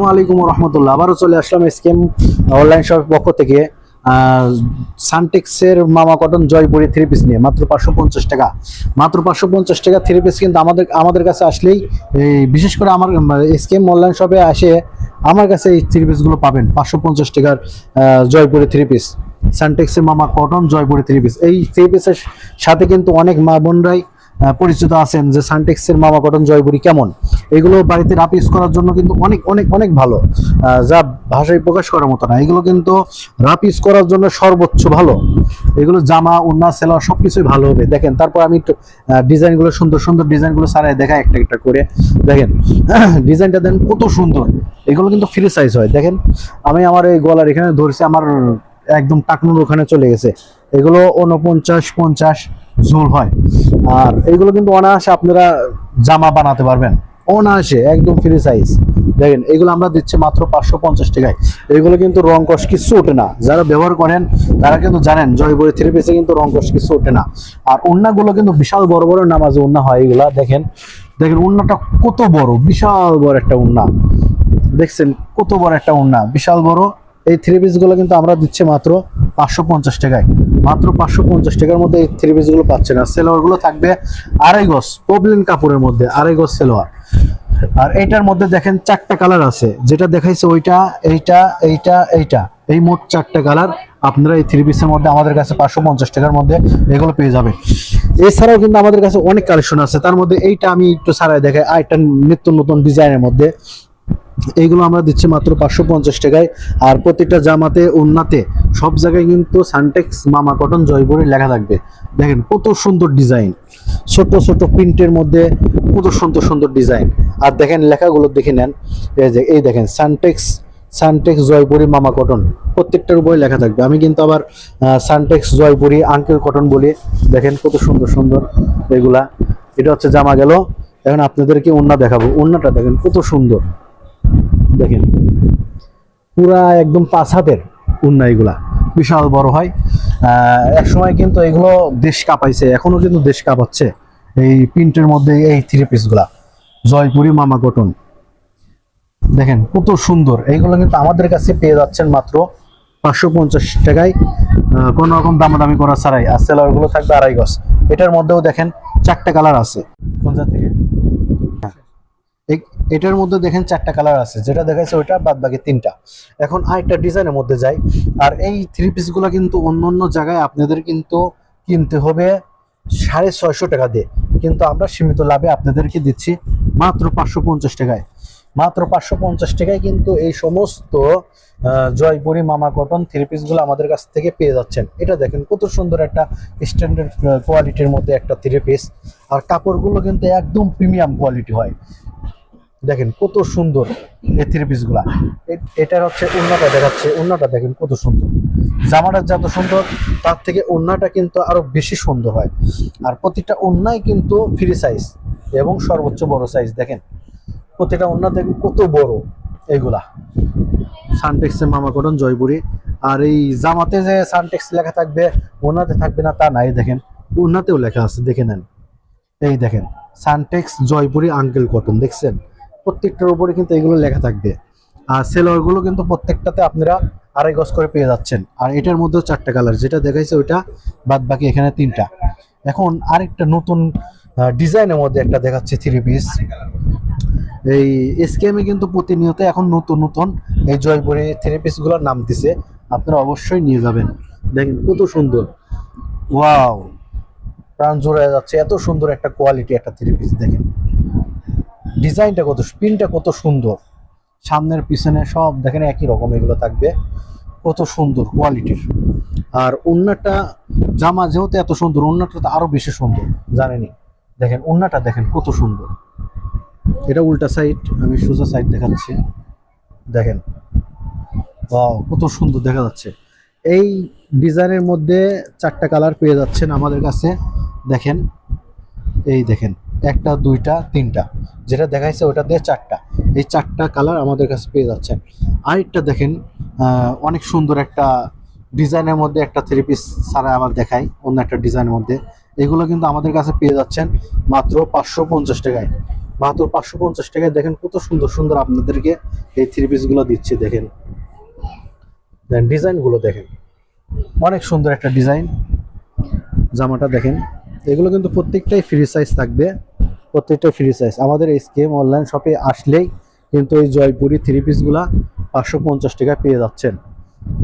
আসসালামু আলাইকুম রহমতুল্লাহ। আবারও চলে আসলাম এসকেএম অনলাইন শপের পক্ষ থেকে সানটেক্সের মামা কটন জয়পুরি থ্রি পিস নিয়ে মাত্র 550 টাকা। মাত্র 550 টাকা থ্রি পিস কিন্তু আমাদের কাছে আসলেই বিশেষ করে আমার এসকেএম অনলাইন শপে আসে আমার কাছে এই থ্রি পিসগুলো পাবেন 550 টাকার জয়পুরি থ্রি পিস। সানটেক্সের মামা কটন জয়পুরি থ্রি পিস, এই থ্রি পিসের সাথে কিন্তু অনেক মা বোনরাই পরিচিত আছেন যে সানটেক্সের মামা কটন জয়পুরি কেমন। এগুলো বাড়িতে রাফ ইউজ করার জন্য কিন্তু অনেক অনেক অনেক ভালো, যা ভাষায় প্রকাশ করার মতো না। এগুলো কিন্তু রাফ ইউজ করার জন্য সর্বোচ্চ ভালো। এগুলো জামা ওড়না সেলোয়ার সবকিছুই ভালো হবে। দেখেন, তারপর আমি একটু ডিজাইনগুলো সুন্দর সুন্দর ডিজাইনগুলো সারাই দেখা একটা একটা করে। দেখেন ডিজাইনটা দেন কত সুন্দর। এগুলো কিন্তু ফ্রি সাইজ হয়। দেখেন আমি আমার এই গলার এখানে ধরছি, আমার একদম টাকনুর ওখানে চলে গেছে। এগুলো 49-50 ঝোল হয়। আর এগুলো কিন্তু অনায়াসে আপনারা জামা বানাতে পারবেন, অনায়াসে একদম ফ্রি সাইজ। দেখেন এগুলো আমরা দিচ্ছি মাত্র 550 টাকায়। এগুলো কিন্তু রং কষ কিছু ওঠে না। যারা ব্যবহার করেন তারা কিন্তু জানেন জয়পুরি থ্রি পিসে কিন্তু রং কষ কিছু ওঠে না। আর ওড়নাগুলো কিন্তু বিশাল বড় বড় নামাজি ওড়না হয় এগুলা। দেখেন দেখেন ওড়নাটা কত বড়, বিশাল বড় একটা ওড়না। দেখছেন কত বড় একটা ওড়না, বিশাল বড়। এই থ্রি পিস গুলো কিন্তু আমরা দিচ্ছি মাত্র 550 টাকায়। মাত্র 550 টাকার মধ্যে এই থ্রি পিস গুলো পাচ্ছেন। আর সেলোয়ার গুলো থাকবে 2.5 গজ পবলিন কাপড়ের মধ্যে, 2.5 গজ সেলোয়ার। আর এইটার মধ্যে দেখেন 4টা কালার আছে, যেটা দেখাইছে ওইটা, এইটা, এইটা, এইটা, এই মোট 4টা কালার আপনারা এই থ্রি পিসের মধ্যে আমাদের কাছে 550 টাকার মধ্যে এগুলো পেয়ে যাবেন। এছাড়াও কিন্তু আমাদের কাছে অনেক কালেকশন আছে। তার মধ্যে এইটা আমি একটু সারাই দেখাই, আরেকটা নিত্য নতুন ডিজাইনের মধ্যে। এইগুলো আমরা দিচ্ছি মাত্র 550 টাকায়। আর প্রত্যেকটা জামাতে ওন্নাতে সব জায়গায় কিন্তু সানটেক্স মামা কটন জয়পুরি লেখা থাকবে। দেখেন কত সুন্দর ডিজাইন, ছোট ছোট প্রিন্টের মধ্যে কত সুন্দর সুন্দর ডিজাইন। আর দেখেন লেখাগুলো দেখে নেন, এই দেখেন সানটেক্স, সানটেক্স জয়পুরি মামা কটন প্রত্যেকটার উপরে লেখা থাকবে। আমি কিন্তু আবার সানটেক্স জয়পুরি আঙ্কেল কটন বলি। দেখেন কত সুন্দর সুন্দর এগুলা। এটা হচ্ছে জামা গেল। এখন আপনাদেরকে ওন্না দেখাবো। ওন্নাটা দেখেন কত সুন্দর। দেখেন পুরা একদম 5 হাতের ওন্না, এগুলা বিশাল বড় হয়। এক সময় কিন্তু এগুলো দেশ কাঁপাইছে, এখনো কিন্তু দেশ কাঁপাচ্ছে এই প্রিন্টের মধ্যে এই থ্রি পিস গুলা জয়পুরি মামা কটন। দেখেন কত সুন্দর। এইগুলো কিন্তু আমাদের কাছে পেয়ে যাচ্ছেন মাত্র 550 টাকায়, কোনো রকম দামাদামি করা ছাড়াই। আর সেলার গুলো থাকবে 2.5 গজ। এটার মধ্যেও দেখেন 4টা কালার আছে। কোন জাত থেকে? এটার মধ্যে দেখেন 4টা কালার আছে, যেটা দেখাচ্ছে ওইটা, বাদ বাকি 3টা। এখন আরেকটা ডিজাইনের মধ্যে যাই। আর এই থ্রি পিস গুলো কিন্তু অন্য অন্য জায়গায় আপনাদের কিন্তু কিনতে হবে 650 টাকা দিয়ে, কিন্তু আমরা সীমিত লাভে আপনাদেরকে দিচ্ছি মাত্র 550 টাকায়। মাত্র 550 টাকায় কিন্তু এই সমস্ত জয়পুরি মামা কটন থ্রি পিস গুলো আমাদের কাছ থেকে পেয়ে যাচ্ছেন। এটা দেখেন কত সুন্দর একটা স্ট্যান্ডার্ড কোয়ালিটির মধ্যে একটা থ্রি পিস। আর কাপড়গুলো কিন্তু একদম প্রিমিয়াম কোয়ালিটি হয়। দেখেন কত সুন্দর এই থ্রি পিস গুলা। এটার হচ্ছে ওড়নাটা দেখাচ্ছে, ওড়নাটা দেখেন কত সুন্দর। জামাটা যত সুন্দর তার থেকে ওড়নাটা কিন্তু আরো বেশি সুন্দর হয়। আর প্রতিটা ওড়নাই কিন্তু ফ্রি সাইজ এবং সর্বোচ্চ বড় সাইজ। দেখেন প্রতিটা ওড়না দেখেন কত বড়। এইগুলা সানটেক্সের মামা কটন জয়পুরি। আর এই জামাতে যে সানটেক্স লেখা থাকবে ওড়নাতে থাকবে না তা নাই। দেখেন ওড়নাতেও লেখা আছে, দেখে নেন। এই দেখেন সানটেক্স জয়পুরি আঙ্কেল কটন, দেখছেন প্রত্যেকটার উপরে কিন্তু এগুলো লেখা থাকবে। আর সেলোয়ার গুলো কিন্তু প্রত্যেকটাতে আপনারা 2.5 গজ করে পেয়ে যাচ্ছেন। আর এটার মধ্যেও 4টা কালার, যেটা দেখাইছে ওইটা, বাদ বাকি এখানে 3টা। এখন আরেকটা নতুন ডিজাইনের মধ্যে একটা দেখাচ্ছে থ্রি পিস। এই এসকেএমে কিন্তু প্রতিনিয়ত এখন নতুন নতুন এই জয়পুরি থ্রি পিস গুলোর নাম দিছে, আপনারা অবশ্যই নিয়ে যাবেন। দেখেন কত সুন্দর, ওয়াও, প্রাণ জোড়া যাচ্ছে। এত সুন্দর একটা কোয়ালিটি একটা থ্রি পিস। দেখেন ডিজাইনটা কত, প্রিন্টটা কত সুন্দর, সামনের পিছনে সব দেখেন একই রকম এগুলো থাকবে, কত সুন্দর কোয়ালিটির। আর ওন্নাটা, জামা যেহেতু এত সুন্দর, ওন্নাটা তো আরো বেশি সুন্দর, জানেনি। দেখেন ওন্নাটা দেখেন কত সুন্দর। এটা উল্টা সাইড, আমি সোজা সাইড দেখাচ্ছি। দেখেন ওয়াও কত সুন্দর দেখা যাচ্ছে। এই ডিজাইনের মধ্যে 4টা কালার পেয়ে যাচ্ছেন আমাদের কাছে। দেখেন এই দেখেন 1টা 2টা 3টা, যেটা দেখাইছে ওটা দিয়ে 4টা। এই 4টা কালার আমাদের কাছে পেয়ে যাচ্ছেন। আরেকটা দেখেন অনেক সুন্দর একটা ডিজাইনের মধ্যে একটা থ্রি পিস ছাড়া আবার দেখাই অন্য একটা ডিজাইনের মধ্যে। এগুলো কিন্তু আমাদের কাছে পেয়ে যাচ্ছেন মাত্র 550 টাকায়। মাত্র 550 টাকায় দেখেন কত সুন্দর সুন্দর আপনাদেরকে এই থ্রি পিস গুলো দিচ্ছে। দেখেন ডিজাইন গুলো দেখেন, অনেক সুন্দর একটা ডিজাইন জামাটা দেখেন। এগুলো কিন্তু প্রত্যেকটাই ফ্রি সাইজ থাকবে, প্রত্যেকটাই ফ্রি সাইজ। আমাদের এসকেএম অনলাইন শপে আসলেই কিন্তু এই জয়পুরি থ্রি পিস গুলা 550 টাকা পেয়ে যাচ্ছেন।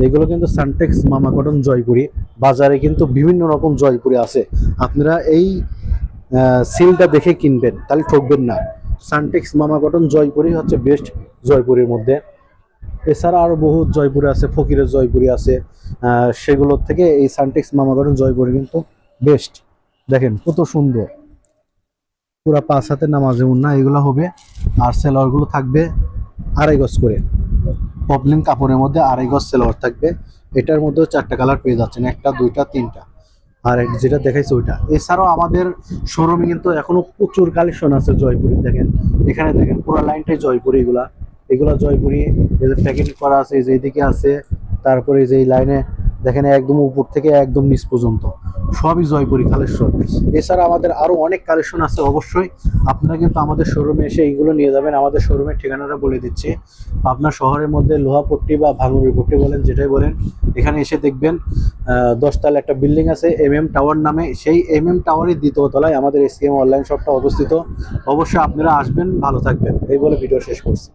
এগুলো কিন্তু সানটেক্স মামা কটন জয়পুরি, বাজারে কিন্তু বিভিন্ন রকম জয়পুরি আছে, আপনারা এই সিলটা দেখে কিনবেন, তাহলে ঠকবেন না। সানটেক্স মামা কটন জয়পুরি হচ্ছে বেস্ট জয়পুরির মধ্যে। এছাড়া আরো বহু জয়পুরি আছে, ফকিরের জয়পুরি আছে, সেগুলোর থেকে এই সানটেক্স মামা কটন জয়পুরি কিন্তু বেস্ট। দেখেন কত সুন্দর, পুরা 5 হাতে নামাজে উন্না এগুলো হবে। আর সেলোয়ার গুলো থাকবে 2.5 গজ করে, পপলিন কাপড়ের মধ্যে 2.5 গজ সেলোয়ার থাকবে। এটার মধ্যে 4টা কালার পেয়ে যাচ্ছেন, 1টা 2টা 3টা, আর যেটা দেখাইছে ওইটা। এছাড়াও আমাদের শোরুমে কিন্তু এখনো প্রচুর কালেকশন আছে জয়পুরি। দেখেন এখানে দেখেন পুরো লাইনটাই জয়পুরি, এগুলা এগুলা জয়পুরি, এদের প্যাকেট করা আছে, এই যে এইদিকে আছে, তারপরে এই যে এই লাইনে দেখেন একদম উপর থেকে একদম নিচ পর্যন্ত সবই জয়পুরি কালেকশন। এছাড়া আমাদের আরো অনেক কালেকশন আছে, অবশ্যই আপনারা কিন্তু আমাদের শোরুমে এসে এইগুলো নিয়ে যাবেন। আমাদের শোরুমের ঠিকানাটা বলে দিচ্ছি, আপনার শহরের মধ্যে লোহাপট্টি বা ভাঙুরি পট্টি বলেন, যেটাই বলেন, এখানে এসে দেখবেন 10 তলা একটা বিল্ডিং আছে টাওয়ার নামে। সেই টাওয়ারের 2য় তলায় আমাদের এসকেএম অনলাইন শপটা অবস্থিত। অবশ্যই আপনারা আসবেন, ভালো থাকবেন, এই বলে ভিডিও শেষ করছি।